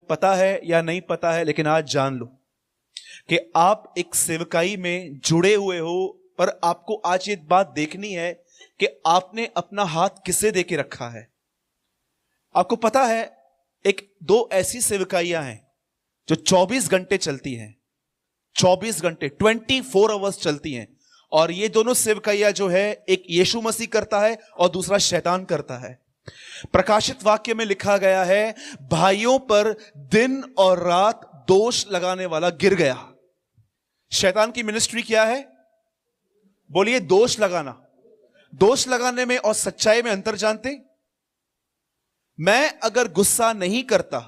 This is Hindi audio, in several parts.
पता है या नहीं पता है, लेकिन आज जान लो कि आप एक सेवकाई में जुड़े हुए हो, पर आपको आज ये बात देखनी है कि आपने अपना हाथ किसे देके रखा है। आपको पता है एक दो ऐसी सेवकाइयां हैं जो 24 घंटे चलती हैं, 24 घंटे 24 आवर्स चलती हैं, और ये दोनों सेवकाइयां जो है, एक यीशु मसीह करता है और दूसरा शैतान करता है। प्रकाशित वाक्य में लिखा गया है, भाइयों पर दिन और रात दोष लगाने वाला गिर गया। शैतान की मिनिस्ट्री क्या है? बोलिए, दोष लगाना। दोष लगाने में और सच्चाई में अंतर जानते? मैं अगर गुस्सा नहीं करता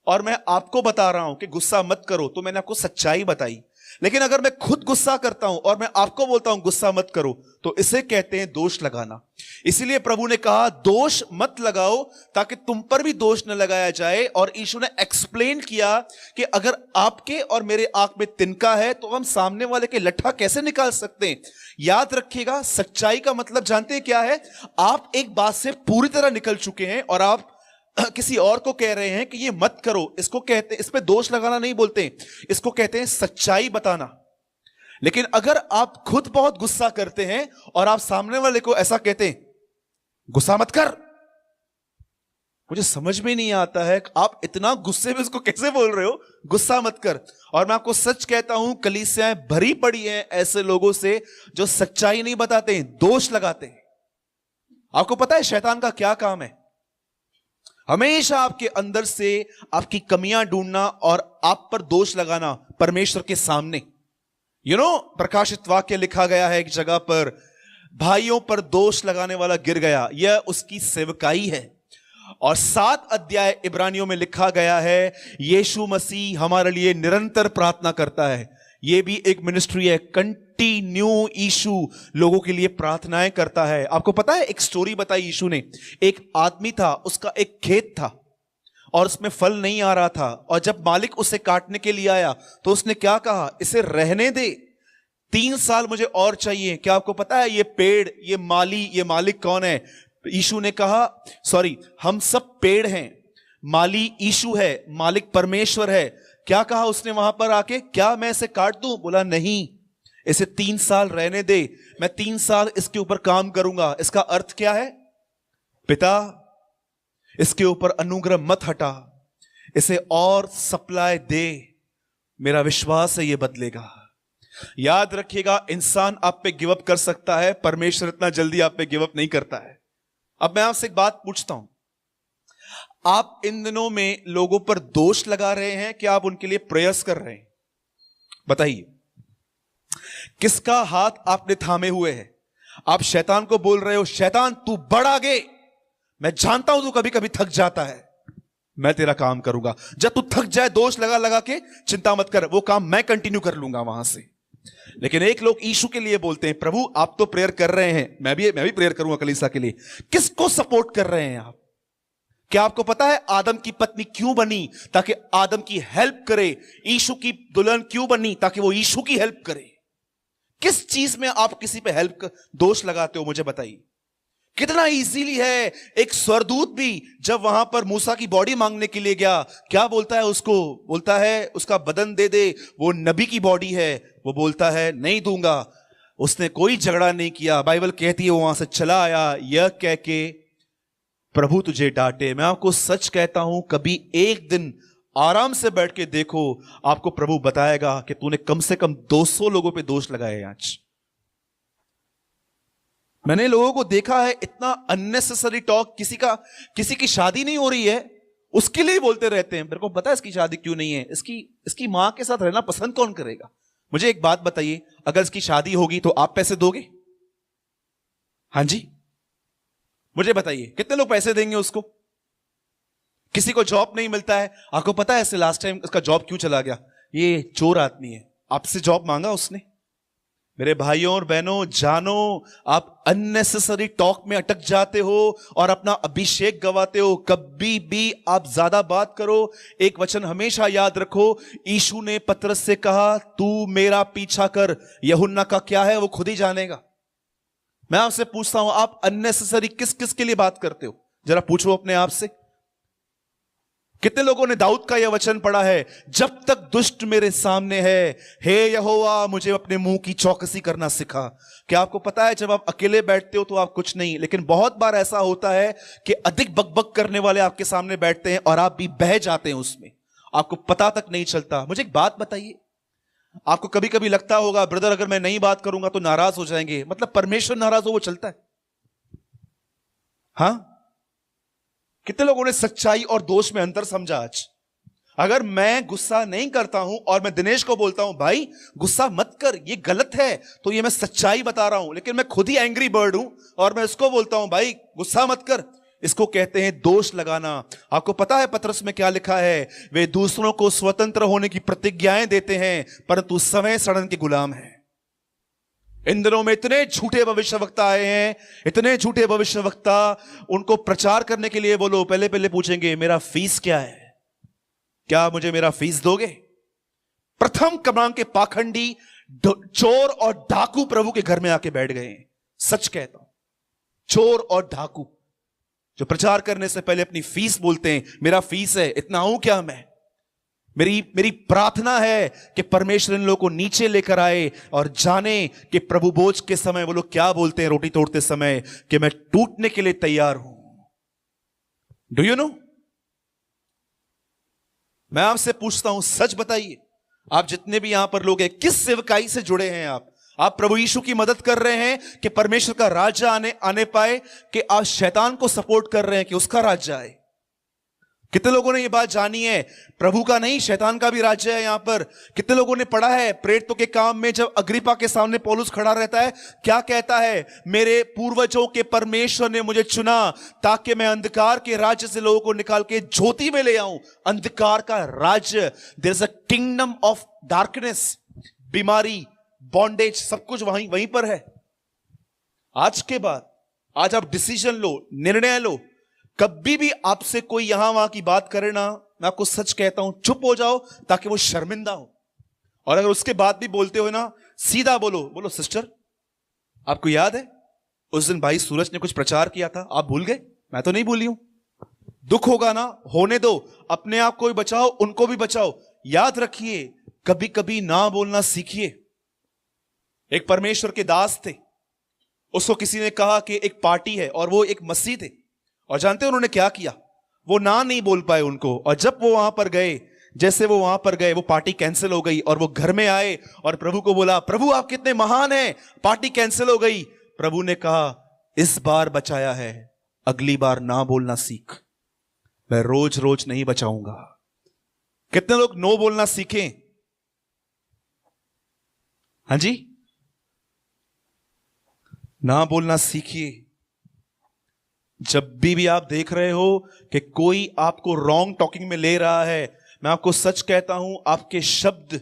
और मैं आपको बता रहा हूं कि गुस्सा मत करो, तो मैंने आपको सच्चाई बताई। लेकिन अगर मैं खुद गुस्सा करता हूं और मैं आपको बोलता हूं गुस्सा मत करो, तो इसे कहते हैं दोष लगाना। इसीलिए प्रभु ने कहा दोष मत लगाओ, ताकि तुम पर भी दोष न लगाया जाए। और यीशु ने एक्सप्लेन किया कि अगर आपके और मेरे आंख में तिनका है तो हम सामने वाले के लट्ठा कैसे निकाल सकते हैं। याद रखिएगा, सच्चाई का मतलब जानते हैं क्या है? आप एक बात से पूरी तरह निकल चुके हैं और आप किसी और को कह रहे हैं कि ये मत करो। इसको कहते हैं, इस पे दोष लगाना नहीं बोलते, इसको कहते हैं सच्चाई बताना। लेकिन अगर आप खुद बहुत गुस्सा करते हैं और आप सामने वाले को ऐसा कहते हैं गुस्सा मत कर, मुझे समझ में नहीं आता है आप इतना गुस्से में उसको कैसे बोल रहे हो गुस्सा मत कर। और मैं आपको सच कहता हूं, कलीसियाएं भरी पड़ी हैं ऐसे लोगों से जो सच्चाई नहीं बताते हैं, दोष लगाते हैं। आपको पता है शैतान का क्या काम है? हमेशा आपके अंदर से आपकी कमियां ढूंढना और आप पर दोष लगाना परमेश्वर के सामने। प्रकाशित वाक्य लिखा गया है एक जगह पर, भाइयों पर दोष लगाने वाला गिर गया। यह उसकी सेवकाई है। और 7 अध्याय इब्रानियों में लिखा गया है, यीशु मसीह हमारे लिए निरंतर प्रार्थना करता है। यह भी एक मिनिस्ट्री है, कंटिन्यू यीशु लोगों के लिए प्रार्थनाएं करता है। आपको पता है, एक स्टोरी बताई यीशु ने। एक आदमी था, उसका एक खेत था और उसमें फल नहीं आ रहा था, और जब मालिक उसे काटने के लिए आया तो उसने क्या कहा? इसे रहने दे, 3 साल मुझे और चाहिए। क्या आपको पता है ये पेड़, ये माली, ये मालिक कौन है? यीशु ने कहा, सॉरी, हम सब पेड़ हैं, माली यीशु है, मालिक परमेश्वर है। क्या कहा उसने वहां पर आके? क्या मैं इसे काट दूं? बोला नहीं, इसे 3 साल रहने दे, मैं 3 साल इसके ऊपर काम करूंगा। इसका अर्थ क्या है? पिता, इसके ऊपर अनुग्रह मत हटा, इसे और सप्लाई दे, मेरा विश्वास है ये बदलेगा। याद रखिएगा, इंसान आप पे गिव अप कर सकता है, परमेश्वर इतना जल्दी आप पे गिव अप नहीं करता है। अब मैं आपसे एक बात पूछता हूं, आप इन दिनों में लोगों पर दोष लगा रहे हैं कि आप उनके लिए प्रयास कर रहे हैं? बताइए, किसका हाथ आपने थामे हुए है? आप शैतान को बोल रहे हो, शैतान तू बढ़ आगे, मैं जानता हूं तू कभी कभी थक जाता है, मैं तेरा काम करूंगा। जब तू थक जाए दोष लगा लगा के, चिंता मत कर, वो काम मैं कंटिन्यू कर लूंगा वहां से। लेकिन एक लोग यीशु के लिए बोलते हैं, प्रभु आप तो प्रेयर कर रहे हैं, मैं भी प्रेयर करूंगा कलीसिया के लिए। किसको सपोर्ट कर रहे हैं आप? क्या आपको पता है आदम की पत्नी क्यों बनी? ताकि आदम की हेल्प करे। यीशु की दुल्हन क्यों बनी? ताकि वो यीशु की हेल्प करे। किस चीज में आप किसी पे हेल्प दोष लगाते हो? मुझे बताइए। कितना इजीली है। एक स्वर्गदूत भी जब वहां पर मूसा की बॉडी मांगने के लिए गया, क्या बोलता है उसको? बोलता है उसका बदन दे दे, वो नबी की बॉडी है। वो बोलता है नहीं दूंगा। उसने कोई झगड़ा नहीं किया। बाइबल कहती है वो वहां से चला आया, यह कह के प्रभु तुझे डांटे। मैं आपको सच कहता हूं, कभी एक दिन आराम से बैठ के देखो, आपको प्रभु बताएगा कि तूने कम से कम 200 लोगों पे दोष लगाए आज। मैंने लोगों को देखा है, इतना अननेसेसरी टॉक। किसी की शादी नहीं हो रही है, उसके लिए बोलते रहते हैं। मेरे को पता है इसकी शादी क्यों नहीं है, इसकी मां के साथ रहना पसंद कौन करेगा? मुझे एक बात बताइए, अगर इसकी शादी होगी तो आप पैसे दोगे? हां जी, मुझे बताइए कितने लोग पैसे देंगे उसको? किसी को जॉब नहीं मिलता है, आपको पता है लास्ट टाइम इसका जॉब क्यों चला गया? ये चोर आदमी है, आपसे जॉब मांगा उसने। मेरे भाइयों और बहनों, जानो आप अननेसेसरी टॉक में अटक जाते हो और अपना अभिषेक गवाते हो। कभी भी आप ज्यादा बात करो, एक वचन हमेशा याद रखो, यीशु ने पतरस से कहा तू मेरा पीछा कर। यूहन्ना का क्या है वो खुद ही जानेगा। मैं आपसे पूछता हूं, आप अननेसेसरी किस किस के लिए बात करते हो? जरा पूछो अपने आप से। कितने लोगों ने दाऊद का यह वचन पढ़ा है, जब तक दुष्ट मेरे सामने है, हे यहोवा मुझे अपने मुंह की चौकसी करना सिखा। क्या आपको पता है, जब आप अकेले बैठते हो तो आप कुछ नहीं, लेकिन बहुत बार ऐसा होता है कि अधिक बकबक करने वाले आपके सामने बैठते हैं और आप भी बह जाते हैं उसमें, आपको पता तक नहीं चलता। मुझे एक बात बताइए, आपको कभी कभी लगता होगा ब्रदर अगर मैं नहीं बात करूंगा तो नाराज हो जाएंगे, मतलब परमेश्वर नाराज हो वो चलता है? हां, कितने लोगों ने सच्चाई और दोष में अंतर समझा आज? अगर मैं गुस्सा नहीं करता हूं और मैं दिनेश को बोलता हूं भाई गुस्सा मत कर, ये गलत है, तो ये मैं सच्चाई बता रहा हूं, लेकिन मैं खुद ही एंग्री बर्ड हूं और मैं इसको बोलता हूं भाई गुस्सा मत कर, इसको कहते हैं दोष लगाना। आपको पता है पतरस में क्या लिखा है? वे दूसरों को स्वतंत्र होने की प्रतिज्ञाएं देते हैं परंतु समय सड़न के गुलाम हैं। इन दिनों में इतने झूठे भविष्यवक्ता आए हैं, इतने झूठे भविष्यवक्ता, उनको प्रचार करने के लिए बोलो पहले पहले पूछेंगे मेरा फीस क्या है, क्या मुझे मेरा फीस दोगे? प्रथम क्रमांक के पाखंडी चोर और डाकू प्रभु के घर में आके बैठ गए हैं। सच कहता हूं, चोर और डाकू जो प्रचार करने से पहले अपनी फीस बोलते हैं, मेरा फीस है इतना, हूं क्या मैं? मेरी प्रार्थना है कि परमेश्वर इन लोगों को नीचे लेकर आए और जाने कि प्रभु बोझ के समय वो लोग क्या बोलते हैं रोटी तोड़ते समय, कि मैं टूटने के लिए तैयार हूं। Do you know? मैं आपसे पूछता हूं, सच बताइए, आप जितने भी यहां पर लोग हैं, किस सेवकाई से जुड़े हैं आप प्रभु यीशु की मदद कर रहे हैं कि परमेश्वर का राज्य आने पाए, कि आप शैतान को सपोर्ट कर रहे हैं कि उसका राज्य आए? कितने लोगों ने यह बात जानी है? प्रभु का नहीं शैतान का भी राज्य है यहां पर। कितने लोगों ने पढ़ा है प्रेरितों के काम में, जब अग्रिप्पा के सामने पौलुस खड़ा रहता है, क्या कहता है? मेरे पूर्वजों के परमेश्वर ने मुझे चुना ताकि मैं अंधकार के राज्य से लोगों को निकाल के ज्योति में ले आऊं। अंधकार का राज्य, there is a kingdom of darkness, बीमारी, बॉन्डेज, सब कुछ वहीं पर है। आज के बाद आज आप डिसीजन लो, निर्णय लो, कभी भी आपसे कोई यहां वहां की बात करे ना, मैं आपको सच कहता हूं चुप हो जाओ ताकि वो शर्मिंदा हो। और अगर उसके बाद भी बोलते हो ना, सीधा बोलो सिस्टर आपको याद है उस दिन भाई सूरज ने कुछ प्रचार किया था, आप भूल गए? मैं तो नहीं भूली हूं। दुख होगा ना, होने दो, अपने आप को भी बचाओ, उनको भी बचाओ। याद रखिए, कभी कभी ना बोलना सीखिए। एक परमेश्वर के दास थे, उसको किसी ने कहा कि एक पार्टी है और वो एक मसीह थे, और जानते हैं उन्होंने क्या किया? वो ना नहीं बोल पाए उनको, और जब वो वहां पर गए, जैसे वो वहां पर गए, वो पार्टी कैंसिल हो गई और वो घर में आए और प्रभु को बोला, प्रभु आप कितने महान हैं, पार्टी कैंसिल हो गई। प्रभु ने कहा, इस बार बचाया है, अगली बार ना बोलना सीख, मैं रोज रोज नहीं बचाऊंगा। कितने लोग नो बोलना सीखें? हां जी, ना बोलना सीखिए। जब भी आप देख रहे हो कि कोई आपको रॉन्ग टॉकिंग में ले रहा है, मैं आपको सच कहता हूं, आपके शब्द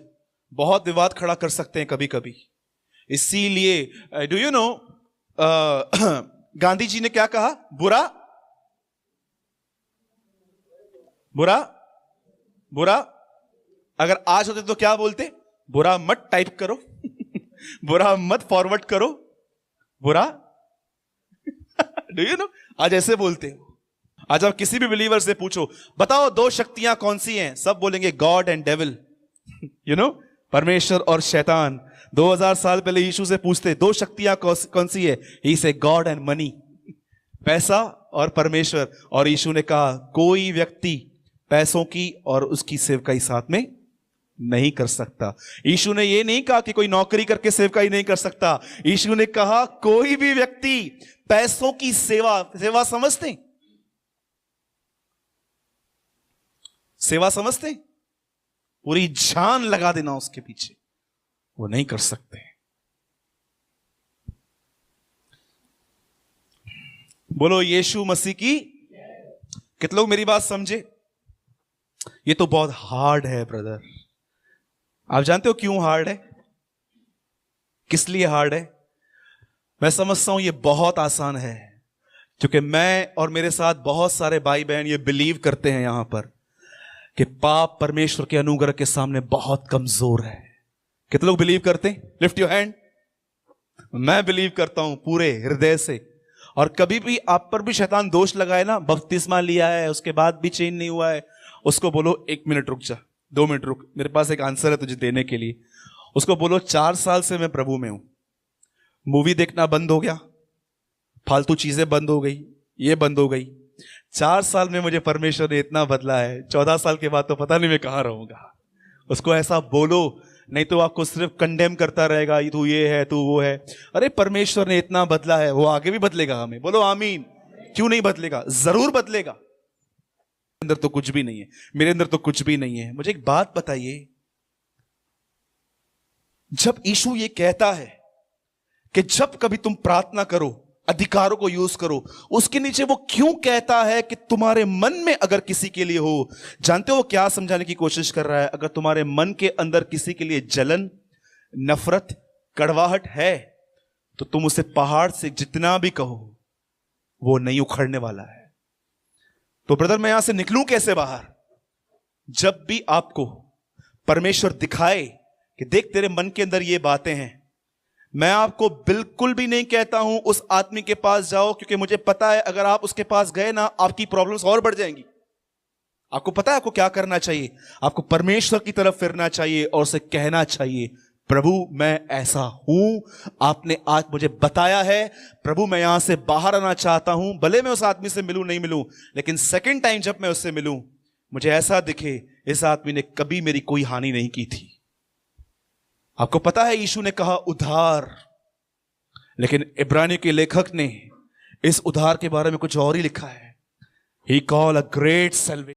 बहुत विवाद खड़ा कर सकते हैं कभी कभी। इसीलिए do you know Gandhi ji ने क्या कहा? बुरा बुरा बुरा, अगर आज होते तो क्या बोलते? बुरा मत टाइप करो बुरा मत फॉरवर्ड करो, बुरा डू यू नो, आज ऐसे बोलते हो। आज आप किसी भी बिलीवर से पूछो, बताओ दो शक्तियां कौन सी हैं, सब बोलेंगे God and devil, you know, परमेश्वर और शैतान। 2000 साल पहले यीशु से पूछते दो शक्तियां कौन सी है, ही से गॉड एंड मनी, पैसा और परमेश्वर। और यीशु ने कहा कोई व्यक्ति पैसों की और उसकी सेवकाई साथ में नहीं कर सकता। यीशु ने यह नहीं कहा कि कोई नौकरी करके सेवकाई नहीं कर सकता, यीशु ने कहा कोई भी व्यक्ति पैसों की सेवा समझते, सेवा समझते, पूरी जान लगा देना उसके पीछे, वो नहीं कर सकते। बोलो यीशु मसीह की। कितने लोग मेरी बात समझे? ये तो बहुत हार्ड है ब्रदर। आप जानते हो क्यों हार्ड है? किस लिए हार्ड है? मैं समझता हूं ये बहुत आसान है, क्योंकि मैं और मेरे साथ बहुत सारे भाई बहन ये बिलीव करते हैं यहां पर कि पाप परमेश्वर के अनुग्रह के सामने बहुत कमजोर है। कितने लोग बिलीव करते हैं? Lift your hand. मैं बिलीव करता हूं पूरे हृदय से। और कभी भी आप पर भी शैतान दोष लगाए ना, बपतिस्मा लिया है उसके बाद भी चेंज नहीं हुआ है, उसको बोलो 1 मिनट रुक जा, 2 मिनट रुक, मेरे पास एक आंसर है तुझे देने के लिए। उसको बोलो 4 साल से मैं प्रभु में हूं, मूवी देखना बंद हो गया, फालतू चीजें बंद हो गई, ये बंद हो गई। 4 साल में मुझे परमेश्वर ने इतना बदला है, 14 साल के बाद तो पता नहीं मैं कहां रहूंगा। उसको ऐसा बोलो, नहीं तो आपको सिर्फ कंडेम करता रहेगा, तू ये है, तू वो है। अरे परमेश्वर ने इतना बदला है, वो आगे भी बदलेगा हमें। बोलो आमीन। क्यों नहीं बदलेगा? जरूर बदलेगा। अंदर तो कुछ भी नहीं है, मेरे अंदर तो कुछ भी नहीं है। मुझे एक बात बताइए, जब यीशु ये कहता है कि जब कभी तुम प्रार्थना करो, अधिकारों को यूज करो, उसके नीचे वो क्यों कहता है कि तुम्हारे मन में अगर किसी के लिए हो? जानते हो वो क्या समझाने की कोशिश कर रहा है? अगर तुम्हारे मन के अंदर किसी के लिए जलन, नफरत, कड़वाहट है, तो तुम उसे पहाड़ से जितना भी कहो वो नहीं उखड़ने वाला है। तो ब्रदर, मैं यहां से निकलूं कैसे बाहर? जब भी आपको परमेश्वर दिखाए कि देख तेरे मन के अंदर ये बातें हैं, मैं आपको बिल्कुल भी नहीं कहता हूं उस आदमी के पास जाओ, क्योंकि मुझे पता है अगर आप उसके पास गए ना, आपकी प्रॉब्लम्स और बढ़ जाएंगी। आपको पता है आपको क्या करना चाहिए? आपको परमेश्वर की तरफ फिरना चाहिए और उसे कहना चाहिए, प्रभु मैं ऐसा हूं, आपने आज मुझे बताया है, प्रभु मैं यहां से बाहर आना चाहता हूं। भले मैं उस आदमी से मिलूं नहीं मिलूं, लेकिन सेकंड टाइम जब मैं उससे मिलूं, मुझे ऐसा दिखे इस आदमी ने कभी मेरी कोई हानि नहीं की थी। आपको पता है यीशु ने कहा उद्धार, लेकिन इब्रानी के लेखक ने इस उद्धार के बारे में कुछ और ही लिखा है। ही कॉल अ ग्रेट सेल्वेशन।